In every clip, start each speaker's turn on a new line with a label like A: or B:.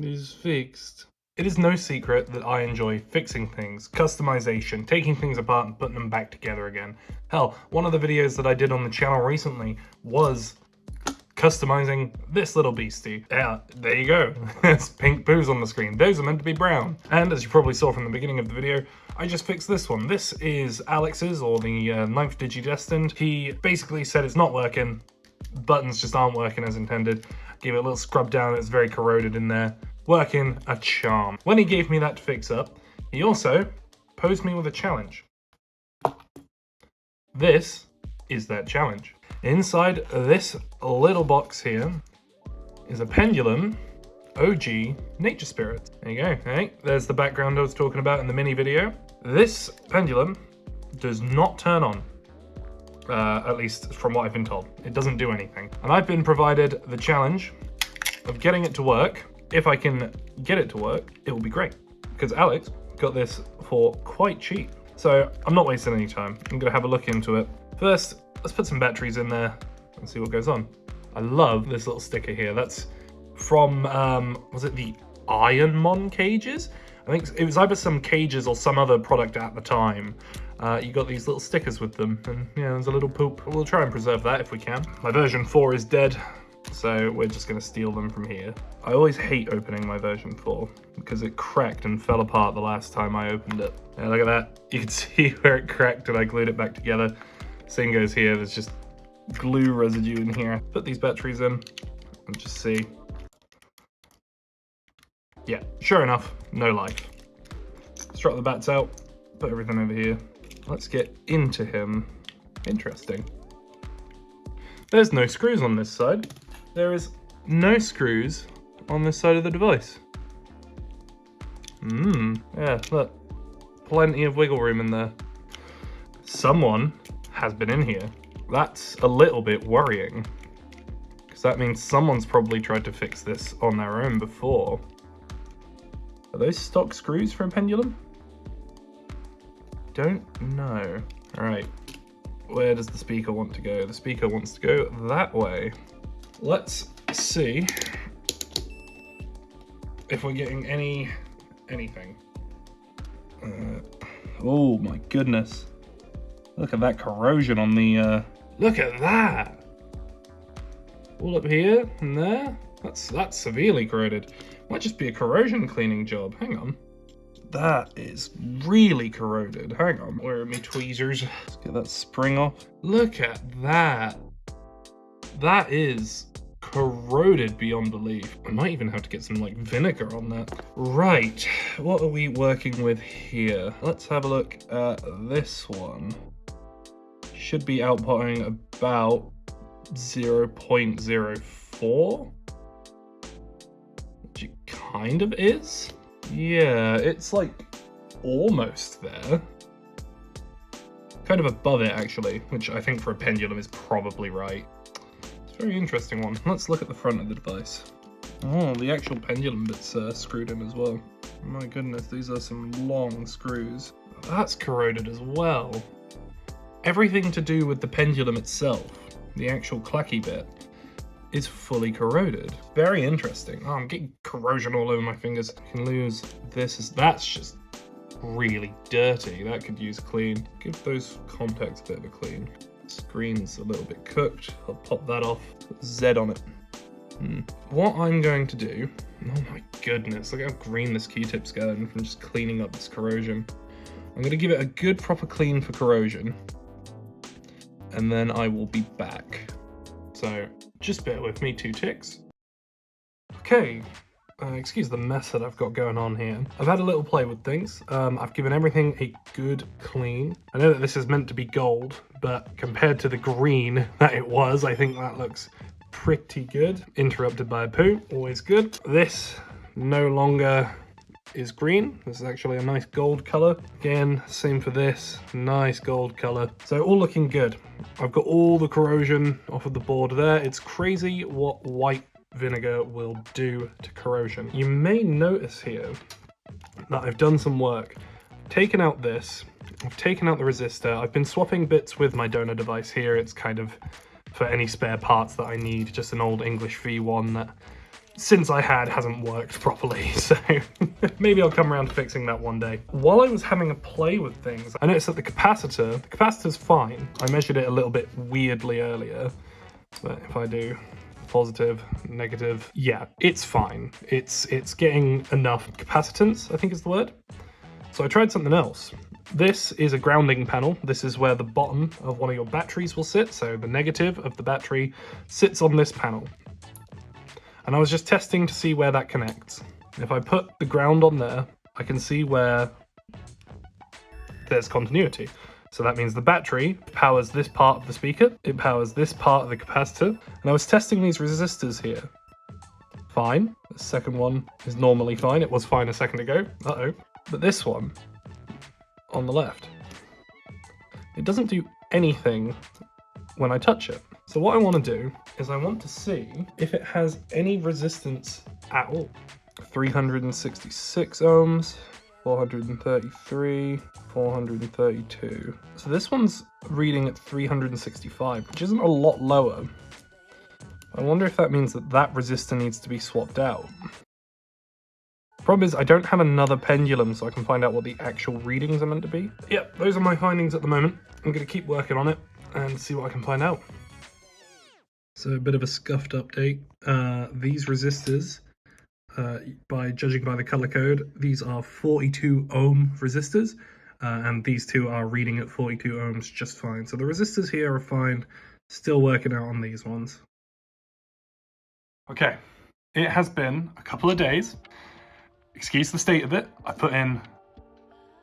A: is fixed. It is no secret that I enjoy fixing things, customization, taking things apart and putting them back together again. Hell, one of the videos that I did on the channel recently was customizing this little beastie. Yeah, there you go. There's pink poos on the screen. Those are meant to be brown. And as you probably saw from the beginning of the video, I just fixed this one. This is Alex's, or the 9th Digidestined. He basically said it's not working. Buttons just aren't working as intended. Gave it a little scrub down, it's very corroded in there. Working a charm. When he gave me that to fix up, he also posed me with a challenge. This is that challenge. Inside this little box here is a Pendulum OG Nature Spirit. There you go. Hey, there's the background I was talking about in the mini video. This Pendulum does not turn on, at least from what I've been told. It doesn't do anything. And I've been provided the challenge of getting it to work. If I can get it to work, it will be great. Because Alex got this for quite cheap. So I'm not wasting any time. I'm gonna have a look into it. First, let's put some batteries in there and see what goes on. I love this little sticker here. That's from, was it the Ironmon cages? I think it was either some cages or some other product at the time. You got these little stickers with them, and yeah, there's a little poop. We'll try and preserve that if we can. My version 4 is dead, so we're just gonna steal them from here. I always hate opening my version 4 because it cracked and fell apart the last time I opened it. Yeah, look at that. You can see where it cracked and I glued it back together. Same goes here, there's just glue residue in here. Put these batteries in and just see. Yeah, sure enough, no life. Strut the bats out, put everything over here. Let's get into him. Interesting. There's no screws on this side. There is no screws on this side of the device. Yeah, look. Plenty of wiggle room in there. Someone has been in here. That's a little bit worrying, because that means someone's probably tried to fix this on their own before. Are those stock screws for a Pendulum? Don't know. All right, where does the speaker want to go? The speaker wants to go that way. Let's see if we're getting anything. Oh my goodness. Look at that corrosion on the, look at that! All up here and there. That's severely corroded. Might just be a corrosion cleaning job. Hang on. That is really corroded. Hang on. Where are my tweezers? Let's get that spring off. Look at that. That is corroded beyond belief. I might even have to get some like vinegar on that. Right, what are we working with here? Let's have a look at this one. Should be outputting about 0.04, which it kind of is. Yeah, it's like almost there. Kind of above it actually, which I think for a Pendulum is probably right. Very interesting one. Let's look at the front of the device. Oh, the actual Pendulum bit's screwed in as well. My goodness, these are some long screws. That's corroded as well. Everything to do with the Pendulum itself, the actual clacky bit, is fully corroded. Very interesting. Oh, I'm getting corrosion all over my fingers. I can lose this. That's just really dirty. That could use clean. Give those contacts a bit of a clean. Screen's a little bit cooked. I'll pop that off. Put Z on it. What I'm going to do, oh my goodness, look how green this Q-tip's going from just cleaning up this corrosion. I'm going to give it a good proper clean for corrosion, and then I will be back. So just bear with me 2 ticks. Okay. Excuse the mess that I've got going on here. I've had a little play with things. I've given everything a good clean. I know that this is meant to be gold, but compared to the green that it was, I think that looks pretty good. Interrupted by a poo, always good. This no longer is green. This is actually a nice gold color. Again, same for this, nice gold color. So all looking good. I've got all the corrosion off of the board there. It's crazy what white vinegar will do to corrosion. You may notice here that I've done some work. I've taken out this, I've taken out the resistor, I've been swapping bits with my donor device here. It's kind of for any spare parts that I need, just an old English V1 that since I hasn't worked properly, so maybe I'll come around to fixing that one day. While I was having a play with things, I noticed that the capacitor's fine. I measured it a little bit weirdly earlier, but if I do positive, negative, yeah, it's fine. It's getting enough capacitance, I think is the word. So I tried something else. This is a grounding panel. This is where the bottom of one of your batteries will sit. So the negative of the battery sits on this panel. And I was just testing to see where that connects. If I put the ground on there, I can see where there's continuity. So that means the battery powers this part of the speaker, it powers this part of the capacitor, and I was testing these resistors here. Fine. The second one is normally fine. It was fine a second ago. Uh-oh. But this one, on the left, it doesn't do anything when I touch it. So what I want to do is I want to see if it has any resistance at all. 366 ohms, 433, 432. So this one's reading at 365, which isn't a lot lower. I wonder if that means that that resistor needs to be swapped out. Problem is, I don't have another pendulum, so I can find out what the actual readings are meant to be. Yep, those are my findings at the moment. I'm going to keep working on it and see what I can find out. So a bit of a scuffed update. These resistors, by judging by the color code, these are 42 ohm resistors, and these two are reading at 42 ohms just fine. So the resistors here are fine, still working out on these ones. Okay, it has been a couple of days. Excuse the state of it. I put in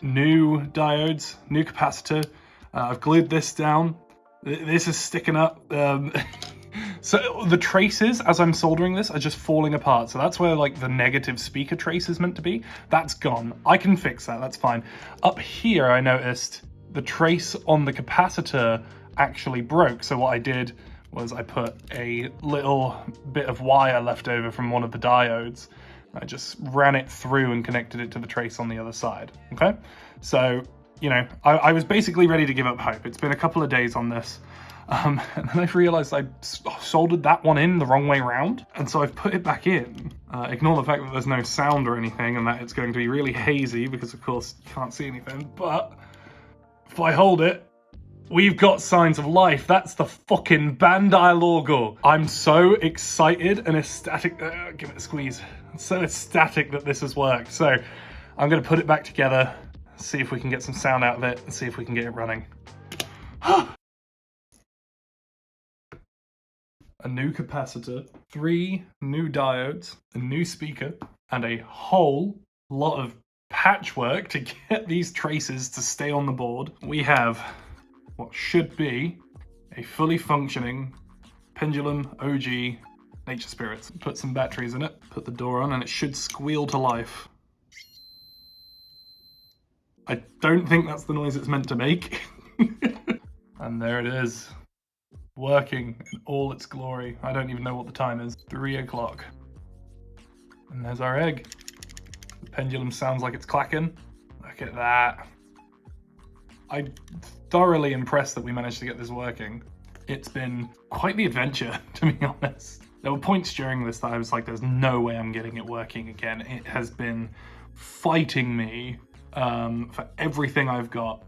A: new diodes, new capacitor. I've glued this down. This is sticking up. So the traces, as I'm soldering this, are just falling apart. So that's where like the negative speaker trace is meant to be. That's gone. I can fix that, that's fine. Up here, I noticed the trace on the capacitor actually broke. So what I did was I put a little bit of wire left over from one of the diodes. I just ran it through and connected it to the trace on the other side, okay? So, you know, I was basically ready to give up hope. It's been a couple of days on this. And then I've realized I soldered that one in the wrong way around. And so I've put it back in. Ignore the fact that there's no sound or anything and that it's going to be really hazy because of course you can't see anything. But if I hold it, we've got signs of life. That's the fucking Bandai logo. I'm so excited and ecstatic. Give it a squeeze. I'm so ecstatic that this has worked. So I'm going to put it back together, see if we can get some sound out of it, and see if we can get it running. A new capacitor, 3 new diodes, a new speaker, and a whole lot of patchwork to get these traces to stay on the board. We have what should be a fully functioning Pendulum OG Nature Spirits. Put some batteries in it, put the door on, and it should squeal to life. I don't think that's the noise it's meant to make. And there it is, working in all its glory. I don't even know what the time is. 3 o'clock. And there's our egg. The pendulum sounds like it's clacking. Look at that. I'm thoroughly impressed that we managed to get this working. It's been quite the adventure, to be honest. There were points during this that I was like, there's no way I'm getting it working again. It has been fighting me for everything I've got.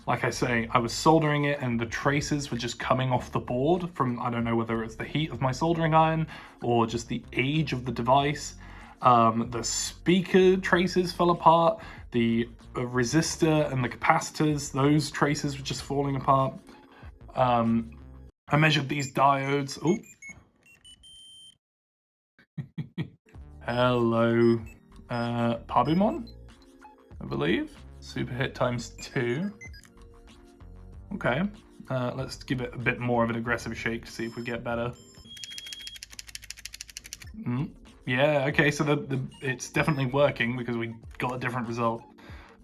A: Like I say, I was soldering it and the traces were just coming off the board from, I don't know whether it's the heat of my soldering iron or just the age of the device. The speaker traces fell apart, the resistor and the capacitors, those traces were just falling apart. I measured these diodes. Oh. Hello, Pabumon, I believe. Super hit ×2. Okay, let's give it a bit more of an aggressive shake to see if we get better. Yeah, okay, so it's definitely working because we got a different result.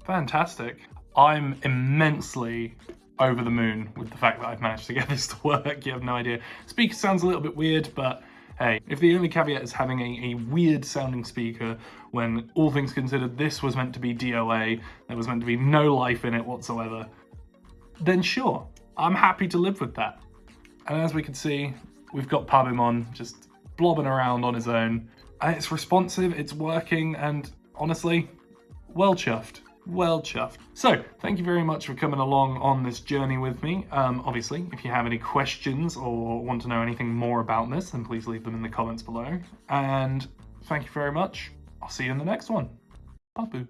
A: Fantastic. I'm immensely over the moon with the fact that I've managed to get this to work. You have no idea. Speaker sounds a little bit weird, but hey, if the only caveat is having a weird sounding speaker when all things considered this was meant to be DOA, there was meant to be no life in it whatsoever, then sure, I'm happy to live with that. And as we can see, we've got Pabumon just blobbing around on his own. It's responsive, it's working, and honestly, well chuffed. Well chuffed. So, thank you very much for coming along on this journey with me. Obviously, if you have any questions or want to know anything more about this, then please leave them in the comments below. And thank you very much. I'll see you in the next one. Bye-boo.